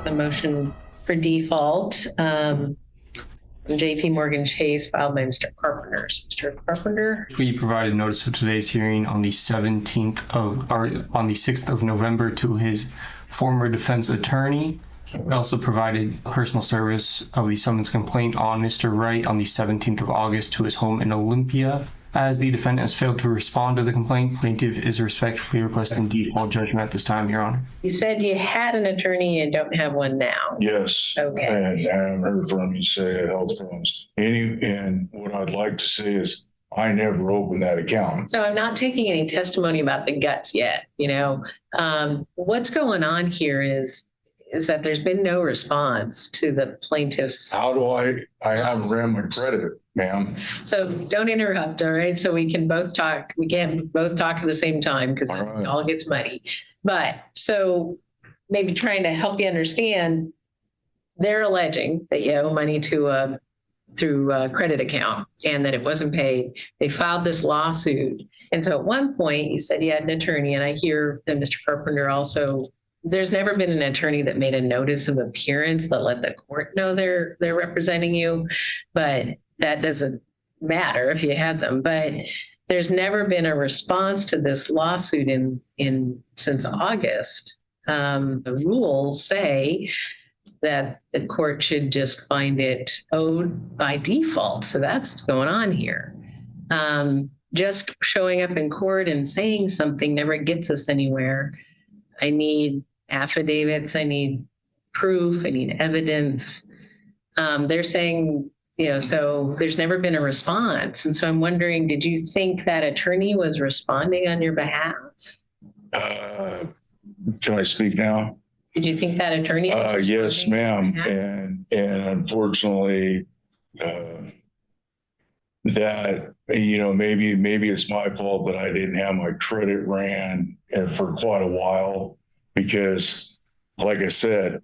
a motion for default. JP Morgan Chase filed by Mr. Carpenter. Mr. Carpenter? We provided notice of today's hearing on the 6th of November to his former defense attorney. We also provided personal service of the summons complaint on Mr. Wright on the 17th of August to his home in Olympia. As the defendant has failed to respond to the complaint, plaintiff is respectfully requesting default judgment at this time, Your Honor. You said you had an attorney and don't have one now. Yes. Okay. And I haven't heard from you say it helped us. And what I'd like to say is I never opened that account. So I'm not taking any testimony about the guts yet. What's going on here is that there's been no response to the plaintiff's. How do I haven't ran my credit, ma'am. So don't interrupt, all right? So we can both talk. We can't both talk at the same time because it all gets muddy. But so maybe trying to help you understand, they're alleging that you owe money to through a credit account and that it wasn't paid. They filed this lawsuit. And so at one point you said you had an attorney, and I hear that Mr. Carpenter also, there's never been an attorney that made a notice of appearance that let the court know they're representing you, but that doesn't matter if you had them. But there's never been a response to this lawsuit since August. The rules say that the court should just find it owed by default. So that's what's going on here. Just showing up in court and saying something never gets us anywhere. I need affidavits, I need proof, I need evidence. They're saying, so there's never been a response. And so I'm wondering, did you think that attorney was responding on your behalf? Can I speak now? Did you think that attorney was yes, ma'am. And unfortunately, that, maybe it's my fault that I didn't have my credit ran for quite a while, because like I said,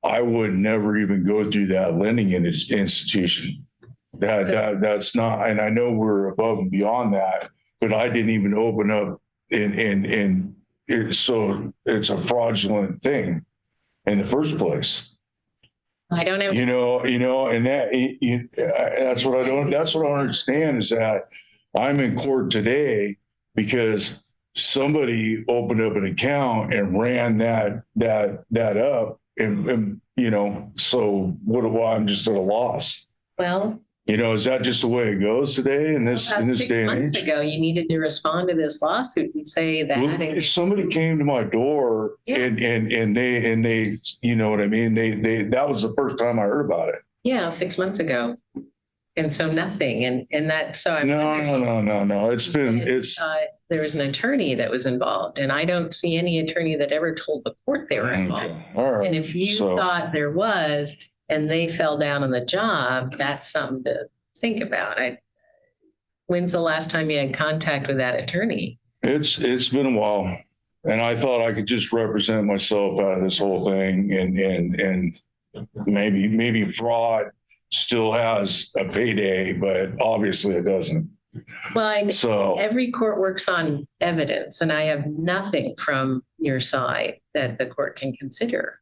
I would never even go through that lending institution. That's not, and I know we're above and beyond that, but I didn't even open up so it's a fraudulent thing in the first place. I don't have, and that's what I don't understand, is that I'm in court today because somebody opened up an account and ran that up, and so I'm just at a loss. well, Is that just the way it goes today in this day and age? 6 months ago, you needed to respond to this lawsuit and say that. Well, if somebody came to my door and they, you know what I mean? They that was the first time I heard about it. Yeah, 6 months ago. And so nothing. And that, so I'm. No. It's there was an attorney that was involved, and I don't see any attorney that ever told the court they were involved. Okay. All right. And if you thought there was, and they fell down on the job, that's something to think about. When's the last time you had contact with that attorney? It's been a while, and I thought I could just represent myself out of this whole thing, and maybe fraud still has a payday, but obviously it doesn't. Well, every court works on evidence, and I have nothing from your side that the court can consider.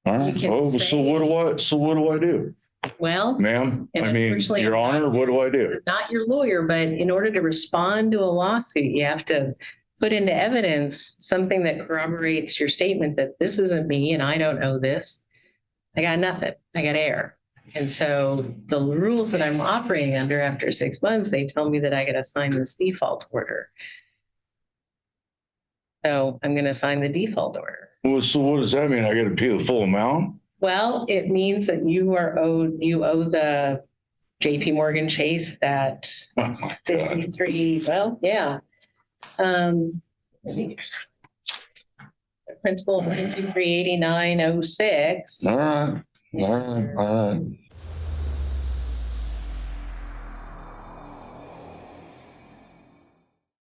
All right. So what do I do? Well, ma'am, Your Honor, what do I do? Not your lawyer, but in order to respond to a lawsuit, you have to put into evidence something that corroborates your statement that this isn't me and I don't know this. I got nothing. I got air. And so the rules that I'm operating under after 6 months, they tell me that I got to sign this default order. So I'm going to sign the default order. Well, so what does that mean? I got to pay the full amount? Well, it means that you owe the JP Morgan Chase that 53. Well, yeah. Principal 5389.06. All right.